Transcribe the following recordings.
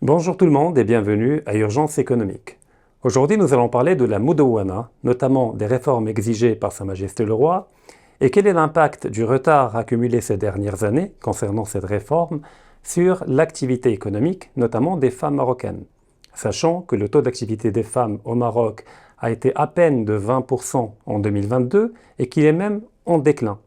Bonjour tout le monde et bienvenue à Urgence économique. Aujourd'hui, nous allons parler de la Moudawana, notamment des réformes exigées par Sa Majesté le Roi, et quel est l'impact du retard accumulé ces dernières années concernant cette réforme sur l'activité économique, notamment des femmes marocaines. Sachant que le taux d'activité des femmes au Maroc a été à peine de 20% en 2022 et qu'il est même en déclin.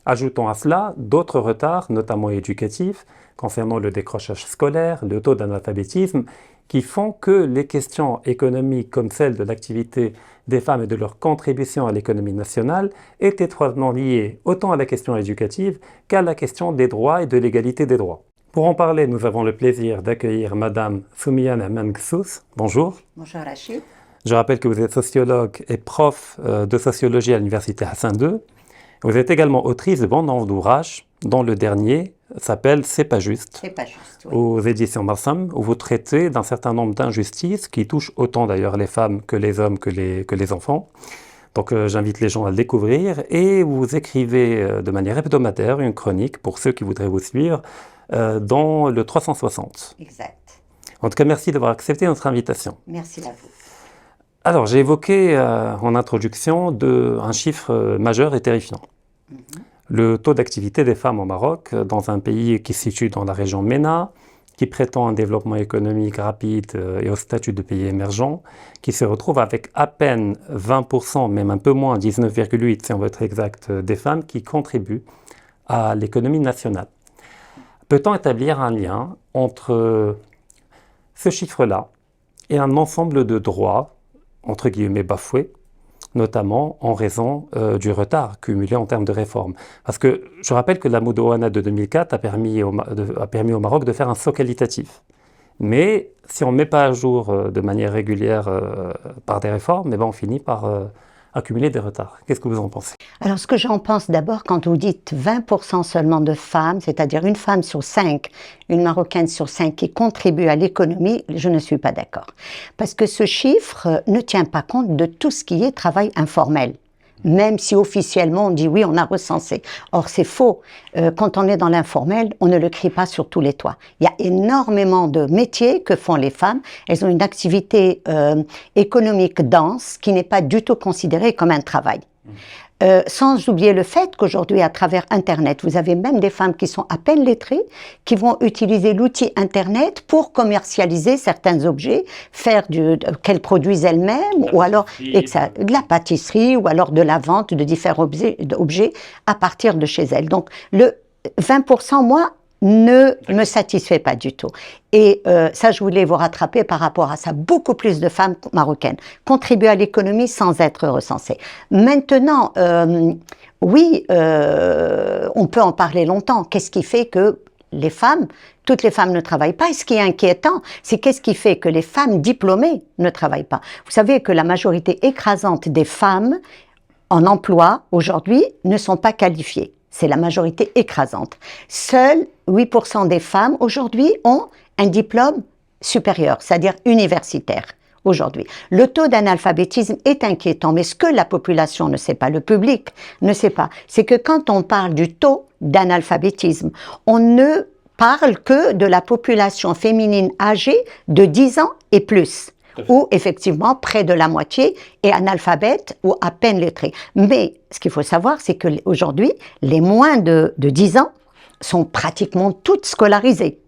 Ajoutons à cela d'autres retards, notamment éducatifs, concernant le décrochage scolaire, le taux d'analphabétisme, qui font que les questions économiques comme celle de l'activité des femmes et de leur contribution à l'économie nationale est étroitement liées autant à la question éducative qu'à la question des droits et de l'égalité des droits. Pour en parler, nous avons le plaisir d'accueillir Madame Soumiane Menksous. Bonjour. Bonjour Rachid. Je rappelle que vous êtes sociologue et prof de sociologie à l'Université Hassan II. Vous êtes également autrice de bon nombre d'ouvrages, dont le dernier s'appelle C'est pas juste, oui. Aux éditions Marsam, où vous traitez d'un certain nombre d'injustices qui touchent autant d'ailleurs les femmes que les hommes que les enfants. Donc j'invite les gens à le découvrir et vous écrivez de manière hebdomadaire une chronique pour ceux qui voudraient vous suivre dans le 360. Exact. En tout cas, merci d'avoir accepté notre invitation. Merci à vous. Alors, j'ai évoqué en introduction un chiffre majeur et terrifiant. Le taux d'activité des femmes au Maroc, dans un pays qui se situe dans la région MENA, qui prétend un développement économique rapide et au statut de pays émergent, qui se retrouve avec à peine 20%, même un peu moins, 19,8% si on veut être exact, des femmes qui contribuent à l'économie nationale. Peut-on établir un lien entre ce chiffre-là et un ensemble de droits entre guillemets bafoués, notamment en raison du retard cumulé en termes de réformes. Parce que je rappelle que la Moudawana de 2004 a permis au Maroc de faire un saut qualitatif. Mais si on ne met pas à jour de manière régulière par des réformes, on finit par accumuler des retards. Qu'est-ce que vous en pensez? Alors, ce que j'en pense d'abord, quand vous dites 20% seulement de femmes, c'est-à-dire une femme sur 5, une Marocaine sur 5 qui contribue à l'économie, je ne suis pas d'accord. Parce que ce chiffre ne tient pas compte de tout ce qui est travail informel. Même si officiellement on dit oui, on a recensé. Or, c'est faux. Quand on est dans l'informel, on ne le crie pas sur tous les toits. Il y a énormément de métiers que font les femmes. Elles ont une activité économique dense qui n'est pas du tout considérée comme un travail. Sans oublier le fait qu'aujourd'hui, à travers Internet, vous avez même des femmes qui sont à peine lettrées, qui vont utiliser l'outil Internet pour commercialiser certains objets, qu'elles produisent elles-mêmes, ou alors de la pâtisserie, ou alors de la vente de différents objets à partir de chez elles. Donc, le 20%, moi, ne me satisfait pas du tout. Et ça, je voulais vous rattraper par rapport à ça. Beaucoup plus de femmes marocaines contribuent à l'économie sans être recensées. Maintenant, oui, on peut en parler longtemps. Qu'est-ce qui fait que toutes les femmes ne travaillent pas? Et ce qui est inquiétant, c'est qu'est-ce qui fait que les femmes diplômées ne travaillent pas? Vous savez que la majorité écrasante des femmes en emploi, aujourd'hui, ne sont pas qualifiées. C'est la majorité écrasante. Seuls 8% des femmes, aujourd'hui, ont un diplôme supérieur, c'est-à-dire universitaire, aujourd'hui. Le taux d'analphabétisme est inquiétant, mais ce que la population ne sait pas, le public ne sait pas, c'est que quand on parle du taux d'analphabétisme, on ne parle que de la population féminine âgée de 10 ans et plus, où effectivement près de la moitié est analphabète ou à peine lettré. Mais ce qu'il faut savoir, c'est qu'aujourd'hui, les moins de 10 ans sont pratiquement toutes scolarisées.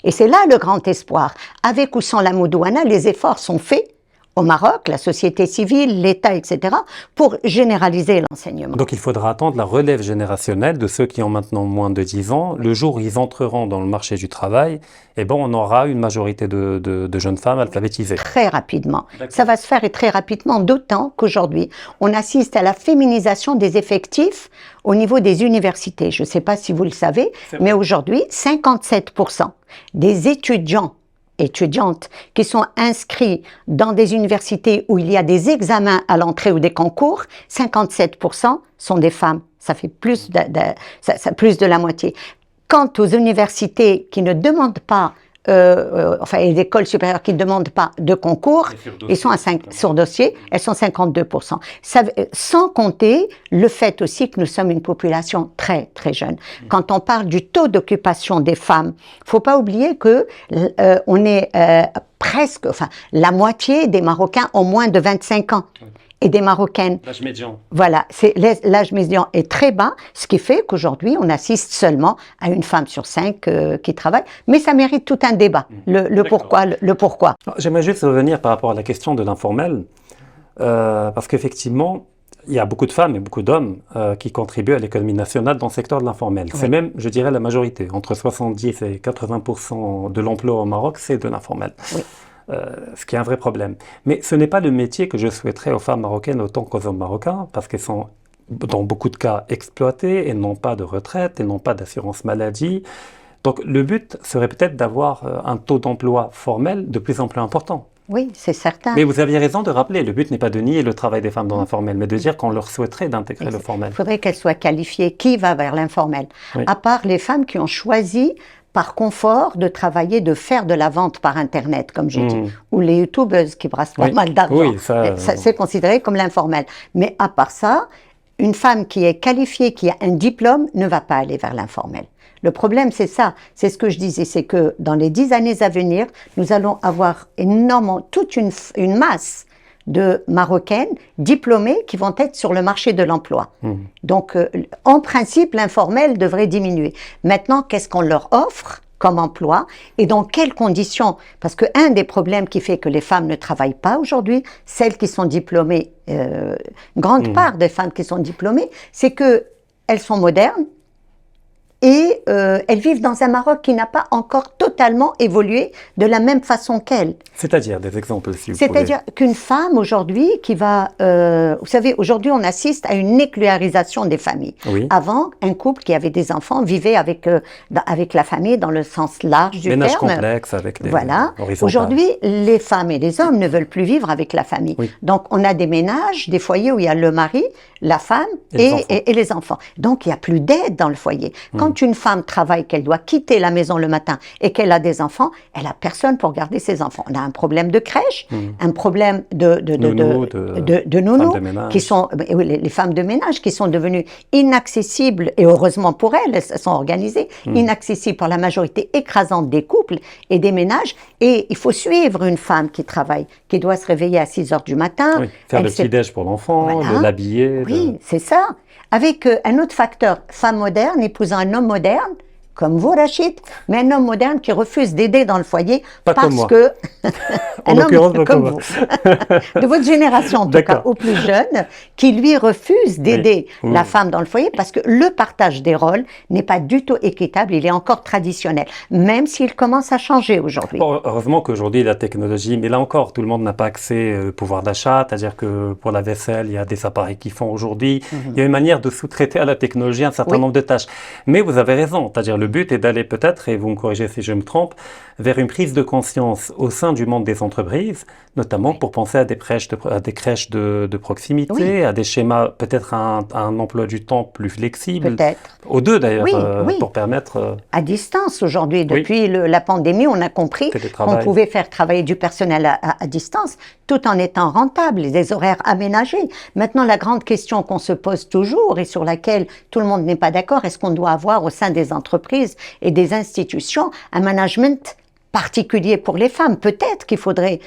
Et c'est là le grand espoir. Avec ou sans la Moudawana, les efforts sont faits au Maroc, la société civile, l'État, etc., pour généraliser l'enseignement. Donc il faudra attendre la relève générationnelle de ceux qui ont maintenant moins de 10 ans. Le jour où ils entreront dans le marché du travail, on aura une majorité de jeunes femmes alphabétisées. Très rapidement. Ça va se faire et très rapidement, d'autant qu'aujourd'hui, on assiste à la féminisation des effectifs au niveau des universités. Je ne sais pas si vous le savez, mais aujourd'hui, 57% des étudiantes qui sont inscrits dans des universités où il y a des examens à l'entrée ou des concours, 57% sont des femmes. Ça fait plus de la moitié. Quant aux universités qui ne demandent pas enfin, et d'écoles supérieures qui ne demandent pas de concours, ils sont à 5 sur dossier, elles sont 52%. Ça, sans compter le fait aussi que nous sommes une population très, très jeune. Quand on parle du taux d'occupation des femmes, il ne faut pas oublier que on est presque, enfin, la moitié des Marocains ont moins de 25 ans. Et des Marocaines. L'âge médian. Voilà, l'âge médian est très bas, ce qui fait qu'aujourd'hui, on assiste seulement à une femme sur 5 qui travaille. Mais ça mérite tout un débat, le pourquoi. J'aimerais juste revenir par rapport à la question de l'informel, parce qu'effectivement, il y a beaucoup de femmes et beaucoup d'hommes qui contribuent à l'économie nationale dans le secteur de l'informel. Oui. C'est même, je dirais, la majorité. Entre 70 et 80% de l'emploi au Maroc, c'est de l'informel. Oui. Ce qui est un vrai problème. Mais ce n'est pas le métier que je souhaiterais aux femmes marocaines autant qu'aux hommes marocains, parce qu'elles sont dans beaucoup de cas exploitées, elles n'ont pas de retraite, elles n'ont pas d'assurance maladie. Donc le but serait peut-être d'avoir un taux d'emploi formel de plus en plus important. Oui, c'est certain. Mais vous aviez raison de rappeler, le but n'est pas de nier le travail des femmes dans l'informel, mais de dire qu'on leur souhaiterait d'intégrer le formel. Il faudrait qu'elles soient qualifiées. Qui va vers l'informel? Oui. À part les femmes qui ont choisi par confort de travailler, de faire de la vente par Internet, comme j'ai dit, ou les youtubeuses qui brassent pas mal d'argent. Oui, ça c'est considéré comme l'informel. Mais à part ça, une femme qui est qualifiée, qui a un diplôme, ne va pas aller vers l'informel. Le problème, c'est ça. C'est ce que je disais, c'est que dans les 10 années à venir, nous allons avoir énormément, toute une masse de Marocaines diplômées qui vont être sur le marché de l'emploi. Donc, en principe, l'informel devrait diminuer. Maintenant, qu'est-ce qu'on leur offre comme emploi et dans quelles conditions? Parce qu'un des problèmes qui fait que les femmes ne travaillent pas aujourd'hui, celles qui sont diplômées, une grande part des femmes qui sont diplômées, c'est qu'elles sont modernes, et elles vivent dans un Maroc qui n'a pas encore totalement évolué de la même façon qu'elles. C'est-à-dire, des exemples, si vous C'est-à-dire qu'une femme aujourd'hui qui va... vous savez, aujourd'hui, on assiste à une nucléarisation des familles. Oui. Avant, un couple qui avait des enfants vivait avec la famille dans le sens large du terme. Ménage complexe avec des horizontales. Aujourd'hui, les femmes et les hommes ne veulent plus vivre avec la famille. Oui. Donc, on a des ménages, des foyers où il y a le mari, la femme et les enfants. Donc, il n'y a plus d'aide dans le foyer. Quand une femme travaille, qu'elle doit quitter la maison le matin et qu'elle a des enfants, elle n'a personne pour garder ses enfants. On a un problème de crèche, un problème de nounous, qui sont les femmes de ménage qui sont devenues inaccessibles, et heureusement pour elles, elles sont organisées, inaccessibles pour la majorité écrasante des couples et des ménages. Et il faut suivre une femme qui travaille, qui doit se réveiller à 6 heures du matin. Oui, faire le petit-déj pour l'enfant, l'habiller. Oui, c'est ça. Avec un autre facteur, femme moderne épousant un homme moderne, comme vous, Rachid, mais un homme moderne qui refuse d'aider dans le foyer parce que un homme comme vous, de votre génération en tout cas, ou plus jeune, qui lui refuse d'aider la femme dans le foyer parce que le partage des rôles n'est pas du tout équitable, il est encore traditionnel, même s'il commence à changer aujourd'hui. Bon, heureusement qu'aujourd'hui la technologie, mais là encore, tout le monde n'a pas accès au pouvoir d'achat, c'est-à-dire que pour la vaisselle, il y a des appareils qui font aujourd'hui, il y a une manière de sous-traiter à la technologie un certain nombre de tâches. Mais vous avez raison, c'est-à-dire le but est d'aller peut-être, et vous me corrigez si je me trompe, vers une prise de conscience au sein du monde des entreprises, notamment pour penser à des crèches de proximité, à des schémas, peut-être un emploi du temps plus flexible. Peut-être. Aux deux d'ailleurs, pour permettre... À distance aujourd'hui, depuis la pandémie, on a compris qu'on pouvait faire travailler du personnel à distance tout en étant rentable, des horaires aménagés. Maintenant, la grande question qu'on se pose toujours et sur laquelle tout le monde n'est pas d'accord, est-ce qu'on doit avoir au sein des entreprises et des institutions un management particulier pour les femmes? Peut-être qu'il faudrait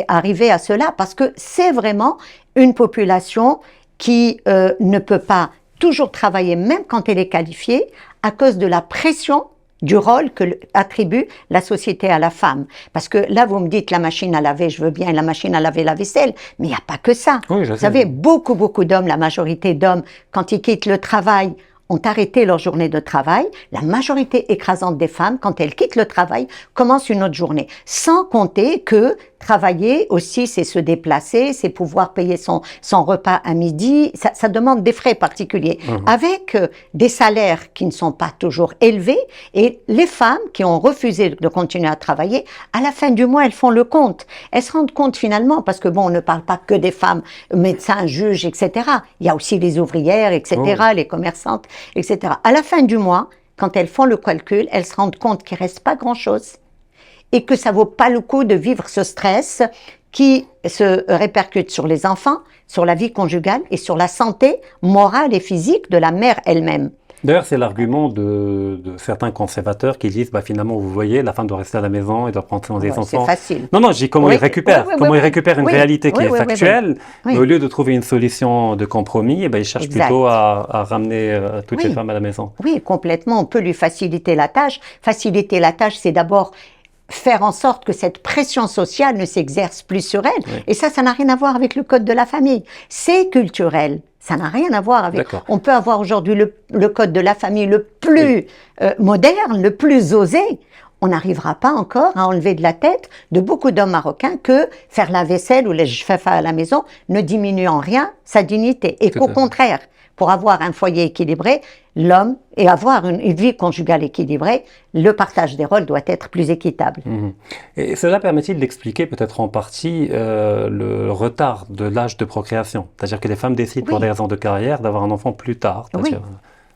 arriver à cela parce que c'est vraiment une population qui ne peut pas toujours travailler même quand elle est qualifiée à cause de la pression du rôle que attribue la société à la femme. Parce que là, vous me dites la machine à laver, je veux bien la machine à laver la vaisselle, mais il n'y a pas que ça. Oui, vous savez, beaucoup d'hommes, la majorité d'hommes, quand ils quittent le travail, ont arrêté leur journée de travail. La majorité écrasante des femmes, quand elles quittent le travail, commencent une autre journée. Sans compter que travailler aussi, c'est se déplacer, c'est pouvoir payer son repas à midi. Ça demande des frais particuliers. Avec des salaires qui ne sont pas toujours élevés. Et les femmes qui ont refusé de continuer à travailler, à la fin du mois, elles font le compte. Elles se rendent compte finalement, parce que bon, on ne parle pas que des femmes, médecins, juges, etc. Il y a aussi les ouvrières, etc., les commerçantes, etc. À la fin du mois, quand elles font le calcul, elles se rendent compte qu'il ne reste pas grand-chose. et que ça vaut pas le coup de vivre ce stress qui se répercute sur les enfants, sur la vie conjugale et sur la santé morale et physique de la mère elle-même. D'ailleurs, c'est l'argument de certains conservateurs qui disent, bah, finalement, vous voyez, la femme doit rester à la maison et doit prendre soin des enfants. C'est facile. Non, non, je dis comment Oui, ils récupèrent, oui, comment ils récupèrent une réalité qui est factuelle, oui. mais au lieu de trouver une solution de compromis, eh ben, ils cherchent Exact. plutôt à ramener toutes les femmes à la maison. Oui, complètement. On peut lui faciliter la tâche. Faciliter la tâche, c'est d'abord faire en sorte que cette pression sociale ne s'exerce plus sur elle. Oui. Et ça n'a rien à voir avec le code de la famille. C'est culturel. Ça n'a rien à voir avec... D'accord. On peut avoir aujourd'hui le code de la famille le plus moderne, le plus osé. On n'arrivera pas encore à enlever de la tête de beaucoup d'hommes marocains que faire la vaisselle ou les jfafa à la maison ne diminue en rien sa dignité. Et qu'au contraire, pour avoir un foyer équilibré, l'homme, et avoir une vie conjugale équilibrée, le partage des rôles doit être plus équitable. Et cela permet-il d'expliquer peut-être en partie le retard de l'âge de procréation? C'est-à-dire que les femmes décident pour des raisons de carrière d'avoir un enfant plus tard.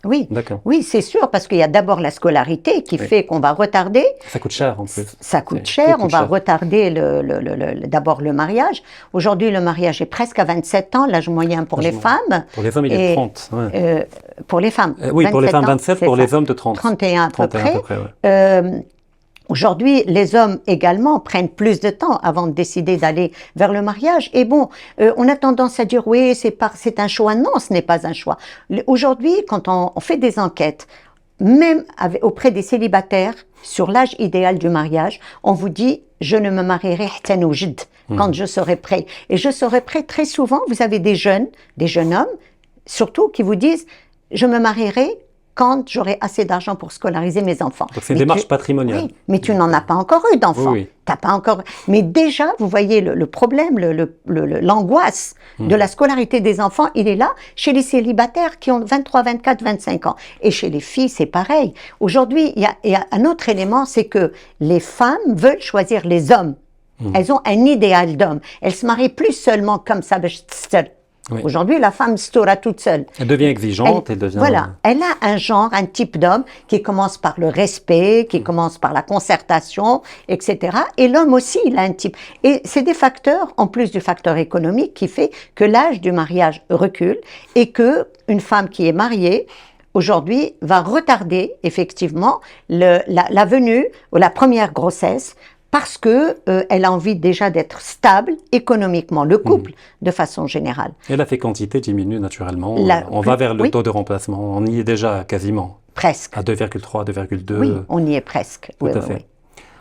Oui, d'accord. Oui, c'est sûr, parce qu'il y a d'abord la scolarité qui fait qu'on va retarder. Ça coûte cher en plus. Ça coûte cher, on va retarder d'abord le mariage. Aujourd'hui, le mariage est presque à 27 ans, l'âge moyen pour les femmes. Pour les hommes, il est 30. Ouais. Pour les femmes. Oui, pour les femmes 27, pour les hommes de 30. 31 à peu près. Ouais. Aujourd'hui, les hommes également prennent plus de temps avant de décider d'aller vers le mariage. Et bon, on a tendance à dire oui, c'est un choix. Non, ce n'est pas un choix. Aujourd'hui, quand on fait des enquêtes, même auprès des célibataires, sur l'âge idéal du mariage, on vous dit « je ne me marierai quand je serai prêt ». Et je serai prêt, très souvent, vous avez des jeunes hommes, surtout, qui vous disent « je me marierai quand j'aurai assez d'argent pour scolariser mes enfants ». Donc c'est une démarche patrimoniale. Oui, mais tu n'en as pas encore eu d'enfants. Oui. T'as pas encore. Mais déjà, vous voyez le problème, l'angoisse de la scolarité des enfants, il est là chez les célibataires qui ont 23, 24, 25 ans. Et chez les filles, c'est pareil. Aujourd'hui, il y a un autre élément, c'est que les femmes veulent choisir les hommes. Elles ont un idéal d'homme. Elles se marient plus seulement comme ça. Oui. Aujourd'hui, la femme stora toute seule. Elle devient exigeante. Voilà, elle a un genre, un type d'homme qui commence par le respect, qui commence par la concertation, etc. Et l'homme aussi, il a un type. Et c'est des facteurs, en plus du facteur économique, qui fait que l'âge du mariage recule et que une femme qui est mariée aujourd'hui va retarder effectivement la venue ou la première grossesse, parce que elle a envie déjà d'être stable économiquement, le couple, de façon générale. Et la fécondité diminue naturellement. On va vers le taux de remplacement. On y est déjà quasiment. Presque. À 2,3, 2,2. Oui, on y est presque. Tout à fait. Oui.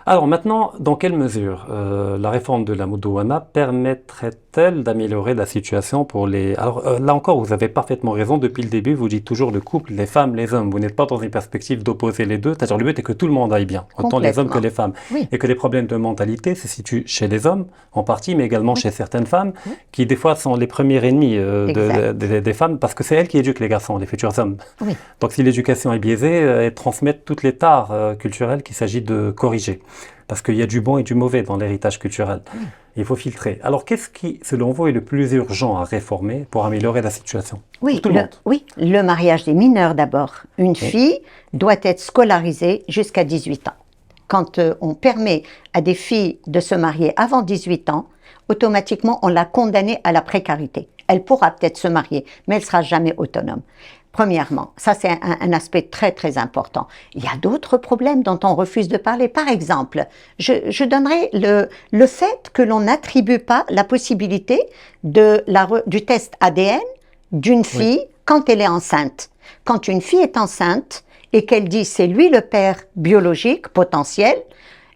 Alors maintenant, dans quelle mesure la réforme de la Mudouwana permettrait-elle d'améliorer la situation pour les... Alors là encore, vous avez parfaitement raison, depuis le début, vous dites toujours le couple, les femmes, les hommes. Vous n'êtes pas dans une perspective d'opposer les deux, c'est-à-dire le but est que tout le monde aille bien, autant les hommes que les femmes. Oui. Et que les problèmes de mentalité se situent chez les hommes, en partie, mais également chez certaines femmes, qui des fois sont les premiers ennemis des femmes, parce que c'est elles qui éduquent les garçons, les futurs hommes. Oui. Donc si l'éducation est biaisée, elles transmettent toutes les tares culturelles qu'il s'agit de corriger. Parce qu'il y a du bon et du mauvais dans l'héritage culturel. Il faut filtrer. Alors, qu'est-ce qui, selon vous, est le plus urgent à réformer pour améliorer la situation? Oui, le mariage des mineurs d'abord. Une fille doit être scolarisée jusqu'à 18 ans. Quand on permet à des filles de se marier avant 18 ans, automatiquement, on l'a condamnée à la précarité. Elle pourra peut-être se marier, mais elle ne sera jamais autonome. Premièrement, ça c'est un aspect très très important. Il y a d'autres problèmes dont on refuse de parler. Par exemple, je donnerai le fait que l'on n'attribue pas la possibilité du test ADN d'une fille quand elle est enceinte. Quand une fille est enceinte et qu'elle dit c'est lui le père biologique potentiel,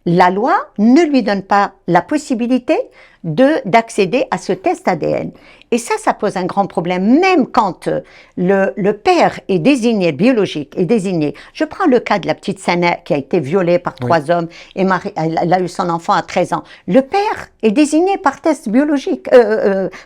la loi ne lui donne pas la possibilité d'accéder à ce test ADN. Et ça pose un grand problème, même quand le père est désigné, biologique est désigné. Je prends le cas de la petite Sana qui a été violée par 3 hommes et elle a eu son enfant à 13 ans. Le père est désigné par test biologique,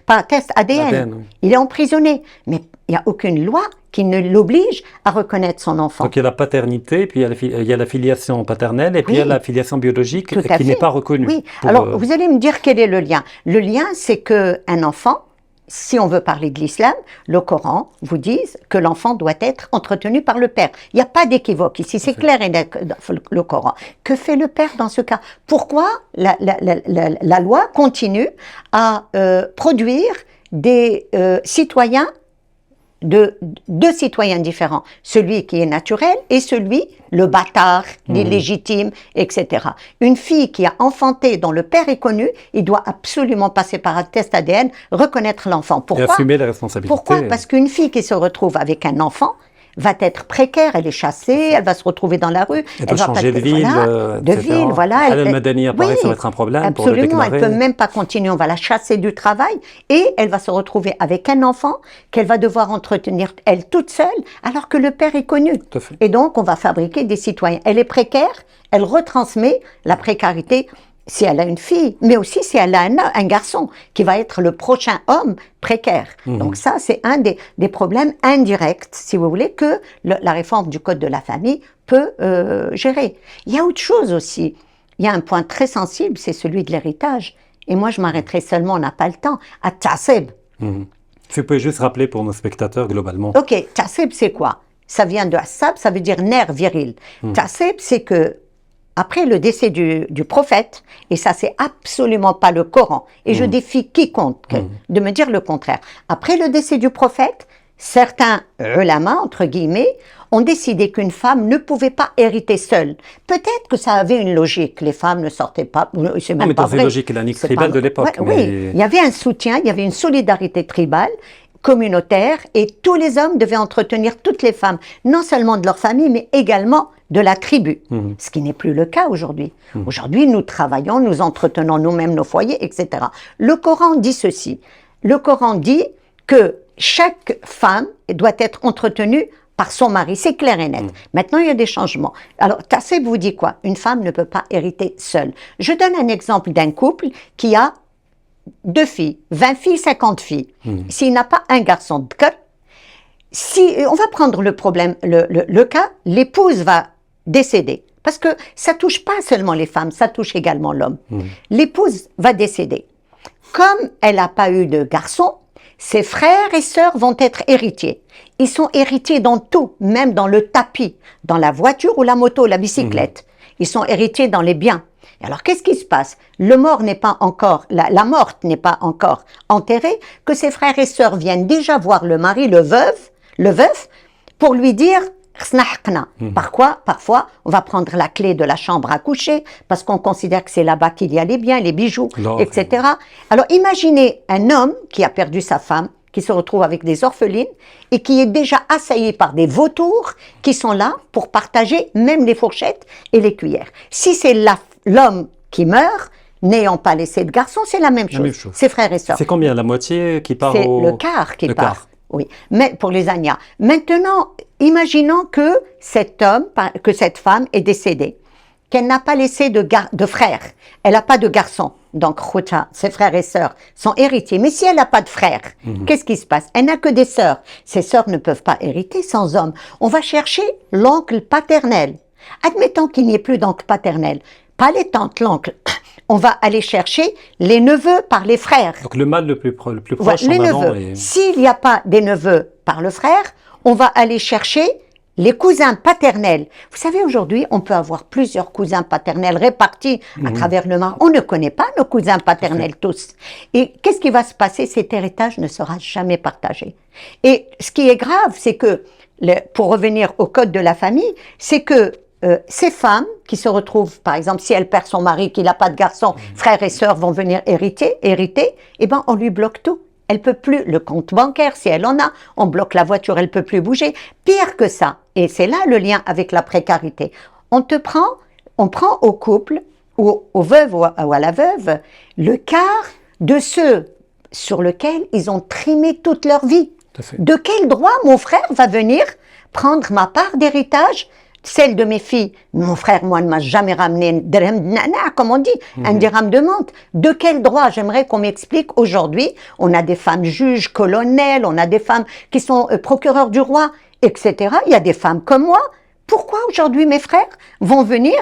par test ADN. Il est emprisonné. Mais il n'y a aucune loi qui ne l'oblige à reconnaître son enfant. Donc il y a la paternité, puis il y a la filiation paternelle, et puis il y a la filiation biologique qui n'est pas reconnue. Oui, alors vous allez me dire quel est le lien. Le lien, c'est qu'un enfant si on veut parler de l'islam, le Coran vous dit que l'enfant doit être entretenu par le père. Il n'y a pas d'équivoque ici, c'est clair et net dans le Coran. Que fait le père dans ce cas? Pourquoi la loi continue à produire des citoyens, deux citoyens différents, celui qui est naturel et celui, le bâtard, l'illégitime, etc. Une fille qui a enfanté, dont le père est connu, il doit absolument passer par un test ADN, reconnaître l'enfant. Pourquoi? Et assumer la responsabilité. Pourquoi? Parce qu'une fille qui se retrouve avec un enfant va être précaire, elle est chassée, elle va se retrouver dans la rue, elle va changer de ville, voilà. Elle Madani apparaît, ça va être un problème absolument, pour le déclarer. Elle peut même pas continuer, on va la chasser du travail et elle va se retrouver avec un enfant qu'elle va devoir entretenir elle toute seule alors que le père est connu. Tout à fait. Et donc on va fabriquer des citoyens. Elle est précaire, elle retransmet la précarité si elle a une fille, mais aussi si elle a un garçon qui va être le prochain homme précaire. Donc ça, c'est un des problèmes indirects, si vous voulez, que la réforme du Code de la famille peut gérer. Il y a autre chose aussi. Il y a un point très sensible, c'est celui de l'héritage. Et moi, je m'arrêterai seulement, on n'a pas le temps, à Tassib. Si vous pouvez juste rappeler pour nos spectateurs globalement. Ok, Tassib, c'est quoi? Ça vient de Assab, ça veut dire nerf viril. Tassib, c'est que après le décès du prophète, et ça c'est absolument pas le Coran, et je défie quiconque de me dire le contraire, après le décès du prophète, certains ulama, entre guillemets, ont décidé qu'une femme ne pouvait pas hériter seule. Peut-être que ça avait une logique, les femmes ne sortaient pas, c'est même pas vrai. C'est logique, la nique tribale de l'époque. Ouais, oui, il y avait un soutien, il y avait une solidarité tribale, communautaire, et tous les hommes devaient entretenir toutes les femmes, non seulement de leur famille, mais également de la tribu, ce qui n'est plus le cas aujourd'hui. Aujourd'hui, nous travaillons, nous entretenons nous-mêmes nos foyers, etc. Le Coran dit ceci. Le Coran dit que chaque femme doit être entretenue par son mari, c'est clair et net. Maintenant, il y a des changements. Alors, Tassib vous dit quoi? Une femme ne peut pas hériter seule. Je donne un exemple d'un couple qui a 2 filles, 20 filles, 50 filles. S'il n'a pas un garçon de cœur, on va prendre le problème, le cas, l'épouse va décéder. Parce que ça touche pas seulement les femmes, ça touche également l'homme. L'épouse va décéder. Comme elle n'a pas eu de garçon, ses frères et sœurs vont être héritiers. Ils sont héritiers dans tout, même dans le tapis, dans la voiture ou la moto, la bicyclette. Ils sont héritiers dans les biens. Alors, qu'est-ce qui se passe? Le mort n'est pas encore, la morte n'est pas encore enterrée, que ses frères et sœurs viennent déjà voir le mari, le veuf, pour lui dire Parfois, on va prendre la clé de la chambre à coucher parce qu'on considère que c'est là-bas qu'il y a les biens, les bijoux, etc. Alors, imaginez un homme qui a perdu sa femme, qui se retrouve avec des orphelines et qui est déjà assailli par des vautours qui sont là pour partager même les fourchettes et les cuillères. Si c'est l'homme qui meurt, n'ayant pas laissé de garçon, c'est la même chose. Ses frères et sœurs. C'est combien? La moitié qui part C'est le quart qui part. Oui, mais pour les Agnas. Maintenant, imaginons que cette femme est décédée, qu'elle n'a pas laissé de frère, elle n'a pas de garçon. Donc, ses frères et sœurs sont héritiers. Mais si elle n'a pas de frère, qu'est-ce qui se passe? Elle n'a que des sœurs. Ses sœurs ne peuvent pas hériter sans homme. On va chercher l'oncle paternel. Admettons qu'il n'y ait plus d'oncle paternel. Pas les tantes, l'oncle. On va aller chercher les neveux par les frères. Donc le mâle le plus proche les neveux. S'il n'y a pas des neveux par le frère, on va aller chercher les cousins paternels. Vous savez, aujourd'hui, on peut avoir plusieurs cousins paternels répartis à travers le Maroc. On ne connaît pas nos cousins paternels tous. Et qu'est-ce qui va se passer? Cet héritage ne sera jamais partagé. Et ce qui est grave, c'est que, pour revenir au code de la famille, c'est que ces femmes qui se retrouvent, par exemple, si elle perd son mari, qu'il n'a pas de garçon, frères et sœurs vont venir hériter, eh ben, on lui bloque tout. Elle peut plus, le compte bancaire, si elle en a, on bloque la voiture, elle peut plus bouger. Pire que ça, et c'est là le lien avec la précarité. On prend au couple, ou au veuve ou à la veuve, le quart de ceux sur lesquels ils ont trimé toute leur vie. De quel droit mon frère va venir prendre ma part d'héritage? Celle de mes filles, mon frère, moi, ne m'a jamais ramené un dirham de nana, comme on dit, un dirham de menthe. De quel droit? J'aimerais qu'on m'explique aujourd'hui. On a des femmes juges, colonels, on a des femmes qui sont procureurs du roi, etc. Il y a des femmes comme moi. Pourquoi aujourd'hui mes frères vont venir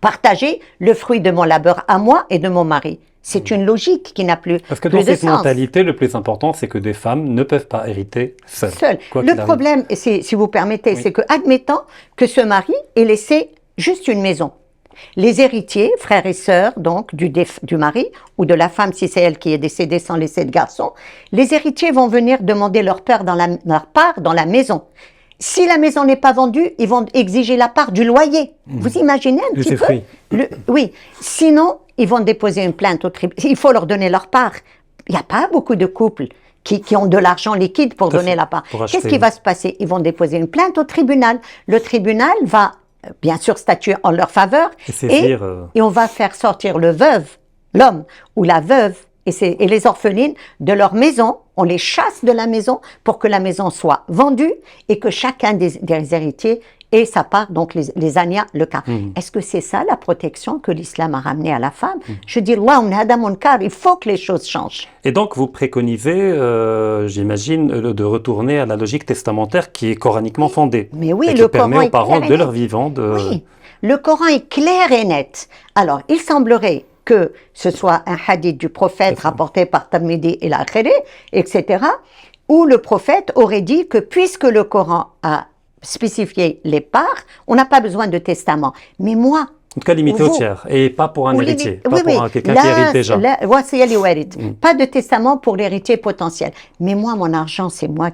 partager le fruit de mon labeur à moi et de mon mari? C'est une logique qui n'a plus, Parce que plus dans de cette sens. mentalité, le plus important, c'est que des femmes ne peuvent pas hériter seules. quoi Le qu'il arrive. problème, et si vous permettez, Oui. c'est que, admettons que ce mari ait laissé juste une maison. Les héritiers, frères et sœurs, donc, du mari ou de la femme, si c'est elle qui est décédée sans laisser de garçon, les héritiers vont venir demander leur part dans la maison. Si la maison n'est pas vendue, ils vont exiger la part du loyer. Vous imaginez un petit peu? usufruit. Oui. Sinon, ils vont déposer une plainte au tribunal. Il faut leur donner leur part. Il n'y a pas beaucoup de couples qui ont de l'argent liquide pour Tout à donner fait. la part. Pour acheter. Qu'est-ce qui va se passer? Ils vont déposer une plainte au tribunal. Le tribunal va, bien sûr, statuer en leur faveur. Et saisir, Et on va faire sortir le veuve, l'homme ou la veuve et les orphelines de leur maison. On les chasse de la maison pour que la maison soit vendue et que chacun des héritiers ait sa part, donc les Ania, le cas. Est-ce que c'est ça la protection que l'islam a ramenée à la femme? Je dis, il faut que les choses changent. Et donc, vous préconisez, j'imagine, de retourner à la logique testamentaire qui est coraniquement fondée. Mais oui, et qui le permet Coran aux est parents clair et de leur net. vivant de... Oui, le Coran est clair et net. Alors, il semblerait que ce soit un hadith du prophète rapporté par Tirmidhi et l'Akhiri, etc., où le prophète aurait dit que puisque le Coran a spécifié les parts, on n'a pas besoin de testament. Mais moi, En tout cas, limité au Vous- tiers, et pas pour un ou héritier, limite- pas pour quelqu'un qui hérite déjà. وصية لوارث. Pas de testament pour l'héritier potentiel. Mais moi, mon argent, c'est moi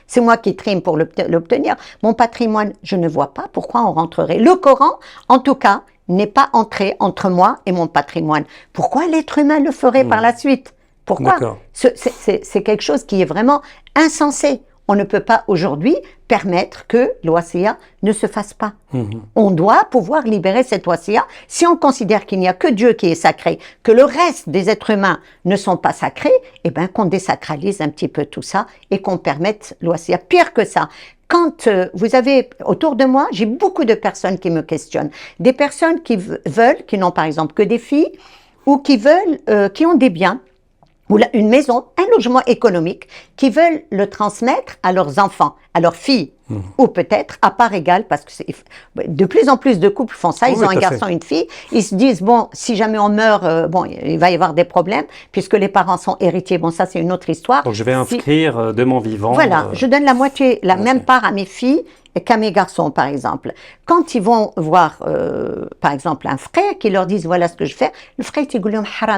c'est moi qui trime pour l'obtenir. Mon patrimoine, je ne vois pas pourquoi on rentrerait. Le Coran, en tout cas, n'est pas entré entre moi et mon patrimoine. Pourquoi l'être humain le ferait par la suite? Pourquoi? D'accord. C'est quelque chose qui est vraiment insensé. On ne peut pas aujourd'hui permettre que l'Oasia ne se fasse pas. On doit pouvoir libérer cette Oasia. Si on considère qu'il n'y a que Dieu qui est sacré, que le reste des êtres humains ne sont pas sacrés, eh bien qu'on désacralise un petit peu tout ça et qu'on permette l'Oasia. Pire que ça, quand vous avez autour de moi, j'ai beaucoup de personnes qui me questionnent. Des personnes qui veulent, qui n'ont par exemple que des filles, ou qui veulent, qui ont des biens, ou une maison, un logement économique, qui veulent le transmettre à leurs enfants, à leurs filles, ou peut-être à part égale, parce que de plus en plus de couples font ça, ils Oui, ont un tout à garçon et une fille, ils se disent, bon, si jamais on meurt, bon, il va y avoir des problèmes, puisque les parents sont héritiers, bon, ça c'est une autre histoire. Donc, je vais inscrire de mon vivant... Voilà, je donne la moitié, la ok. même part à mes filles qu'à mes garçons, par exemple. Quand ils vont voir, par exemple, un frère qui leur dit voilà ce que je fais, le frère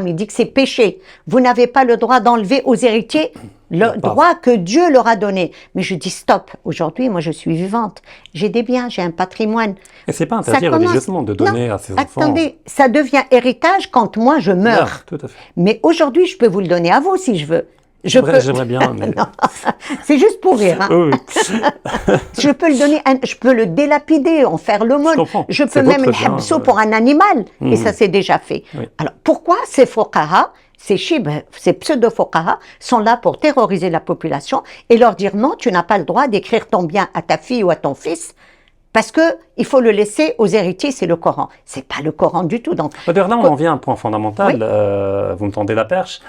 il dit que c'est péché. Vous n'avez pas le droit d'enlever aux héritiers le droit que Dieu leur a donné. Mais je dis stop. Aujourd'hui, moi, je suis vivante. J'ai des biens, j'ai un patrimoine. Et c'est pas Ça interdit commence- religieusement de donner Non, à ses enfants... Attendez, ça devient héritage quand moi je meurs. Tout à fait. Mais aujourd'hui, je peux vous le donner à vous si je veux. J'aimerais bien, mais... Non, c'est juste pour rire. Hein. Oui, Je peux le donner, je peux le délapider, en faire l'aumône. Je comprends. Je peux C'est même votre le bien, habso pour un animal. Et ça, c'est déjà fait. Oui. Alors, pourquoi ces fuqaha, ces pseudo-fuqaha, sont là pour terroriser la population et leur dire non, tu n'as pas le droit d'écrire ton bien à ta fille ou à ton fils parce que il faut le laisser aux héritiers, c'est le Coran. C'est pas le Coran du tout. Donc, D'ailleurs, là, on en vient à un point fondamental. Oui. Vous me tendez la perche.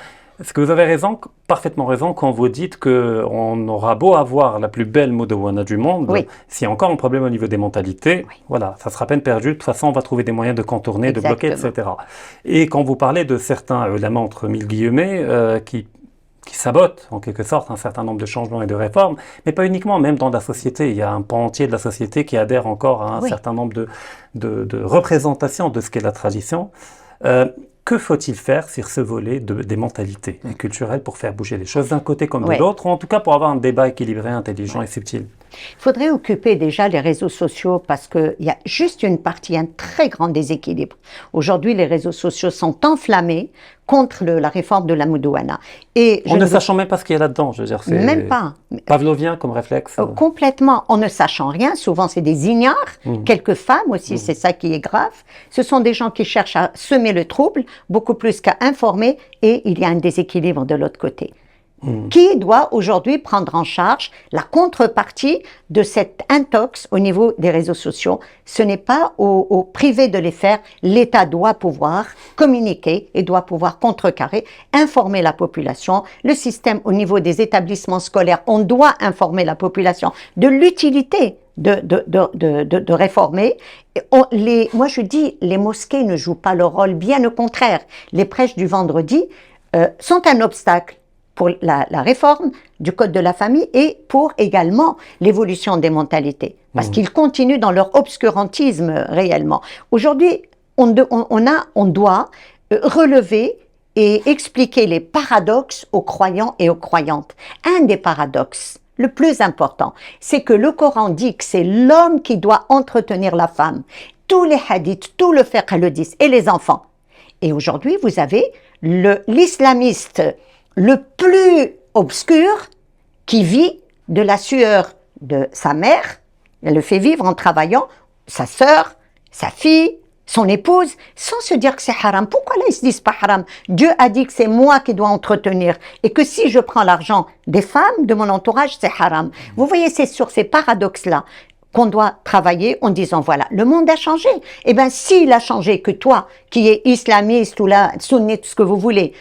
Est-ce que vous avez raison, parfaitement raison, quand vous dites qu'on aura beau avoir la plus belle Modawana du monde, Oui. s'il y a encore un problème au niveau des mentalités, voilà, ça sera peine perdue. De toute façon, on va trouver des moyens de contourner, de bloquer, Exactement. etc. Et quand vous parlez de certains, ulama entre mille guillemets, qui sabotent en quelque sorte un certain nombre de changements et de réformes, mais pas uniquement, même dans la société. Il y a un pan entier de la société qui adhère encore à un Oui. certain nombre de représentations de ce qu'est la tradition. Que faut-il faire sur ce volet des mentalités culturelles pour faire bouger les choses d'un côté comme de Ouais. l'autre, ou en tout cas pour avoir un débat équilibré, intelligent et subtil? il faudrait occuper déjà les réseaux sociaux parce qu'il y a juste une partie, un très grand déséquilibre. Aujourd'hui, les réseaux sociaux sont enflammés contre la réforme de la Moudouana. Et En ne sachant même pas ce qu'il y a là-dedans, je veux dire, c'est Même pas. pavlovien comme réflexe. Complètement, en ne sachant rien. Souvent, c'est des ignares. Quelques femmes aussi, c'est ça qui est grave. Ce sont des gens qui cherchent à semer le trouble, beaucoup plus qu'à informer, et il y a un déséquilibre de l'autre côté. Qui doit aujourd'hui prendre en charge la contrepartie de cette intox au niveau des réseaux sociaux? Ce n'est pas au privé de les faire. L'État doit pouvoir communiquer et doit pouvoir contrecarrer, informer la population. Le système au niveau des établissements scolaires, on doit informer la population de l'utilité de réformer. Moi je dis, les mosquées ne jouent pas leur rôle, bien au contraire. Les prêches du vendredi sont un obstacle pour la réforme du code de la famille et pour également l'évolution des mentalités. Parce qu'ils continuent dans leur obscurantisme réellement. Aujourd'hui, on doit relever et expliquer les paradoxes aux croyants et aux croyantes. Un des paradoxes, le plus important, c'est que le Coran dit que c'est l'homme qui doit entretenir la femme. Tous les hadiths, tout le fiqh le disent, et les enfants. Et aujourd'hui, vous avez l'islamiste le plus obscur qui vit de la sueur de sa mère, elle le fait vivre en travaillant, sa sœur, sa fille, son épouse, sans se dire que c'est haram. Pourquoi là ils se disent pas haram? Dieu a dit que c'est moi qui dois entretenir et que si je prends l'argent des femmes, de mon entourage, c'est haram. Vous voyez, c'est sur ces paradoxes-là qu'on doit travailler en disant, voilà, le monde a changé. Eh bien, s'il a changé, que toi, qui es islamiste ou là, sunnite, ce que vous voulez,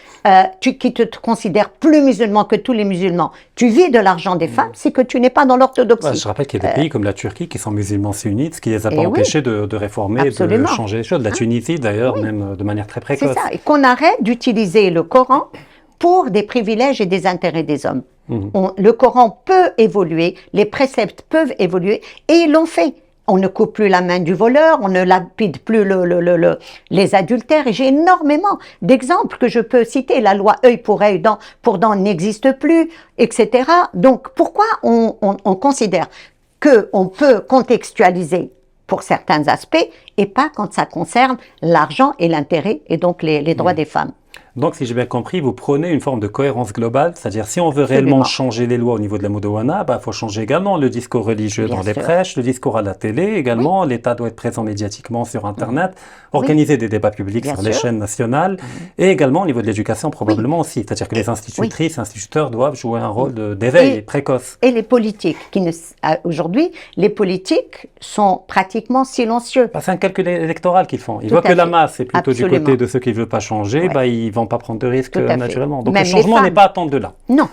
qui te considères plus musulman que tous les musulmans, tu vis de l'argent des femmes, c'est que tu n'es pas dans l'orthodoxie. Ouais, je rappelle qu'il y a des pays comme la Turquie qui sont musulmans sunnites, ce qui les a pas empêchés de réformer, de changer les choses. La Tunisie, d'ailleurs, même de manière très précoce. C'est ça, et qu'on arrête d'utiliser le Coran pour des privilèges et des intérêts des hommes. Le Coran peut évoluer, les préceptes peuvent évoluer, et ils l'ont fait. On ne coupe plus la main du voleur, on ne lapide plus les adultères. Et j'ai énormément d'exemples que je peux citer. La loi œil pour œil, dent pour dent n'existe plus, etc. Donc, pourquoi on considère qu'on peut contextualiser pour certains aspects et pas quand ça concerne l'argent et l'intérêt et donc les droits des femmes? Donc, si j'ai bien compris, vous prônez une forme de cohérence globale, c'est-à-dire si on veut réellement changer les lois au niveau de la Moudawana, il faut changer également le discours religieux dans les prêches, le discours à la télé également, l'État doit être présent médiatiquement sur Internet, organiser des débats publics sur les chaînes nationales, et également au niveau de l'éducation probablement aussi, c'est-à-dire que les institutrices, instituteurs doivent jouer un rôle d'éveil précoce. Et les politiques, aujourd'hui, les politiques sont pratiquement silencieux. C'est un calcul électoral qu'ils font. Ils voient que la masse est plutôt du côté de ceux qui ne veulent pas changer, ils vont pas prendre de risques naturellement. Donc même le changement n'est pas à attendre de là. Non.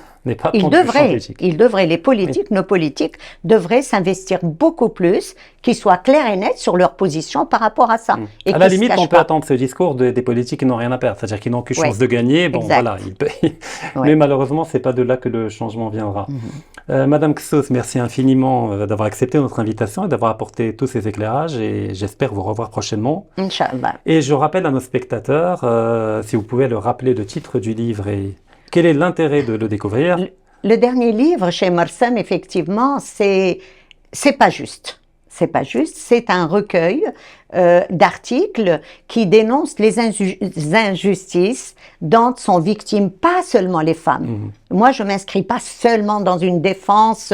Ils devraient, les politiques, nos politiques, devraient s'investir beaucoup plus, qu'ils soient clairs et nets sur leur position par rapport à ça. Et à la limite, on peut attendre ce discours des politiques qui n'ont rien à perdre, c'est-à-dire qu'ils n'ont qu'une chance de gagner. Bon, voilà, mais malheureusement, c'est pas de là que le changement viendra. Madame Ksous, merci infiniment d'avoir accepté notre invitation et d'avoir apporté tous ces éclairages et j'espère vous revoir prochainement. Inch'Allah. Et je rappelle à nos spectateurs, si vous pouvez leur rappeler le titre du livre et quel est l'intérêt de le découvrir? Le dernier livre chez Mersem, effectivement, c'est pas juste. C'est pas juste. C'est un recueil d'articles qui dénoncent les injustices dont sont victimes pas seulement les femmes. Moi, je m'inscris pas seulement dans une défense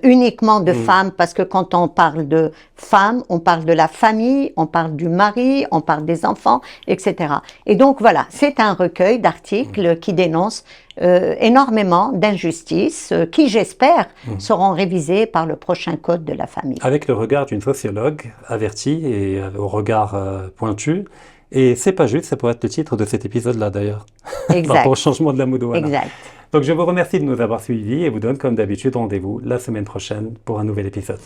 uniquement de femmes, parce que quand on parle de femmes, on parle de la famille, on parle du mari, on parle des enfants, etc. Et donc voilà, c'est un recueil d'articles qui dénoncent énormément d'injustices qui, j'espère, seront révisées par le prochain code de la famille. Avec le regard d'une sociologue avertie et au regard pointu. Et c'est pas juste, ça pourrait être le titre de cet épisode-là d'ailleurs. Par rapport au changement de la Moudawana. Exact. Donc je vous remercie de nous avoir suivis et vous donne comme d'habitude rendez-vous la semaine prochaine pour un nouvel épisode.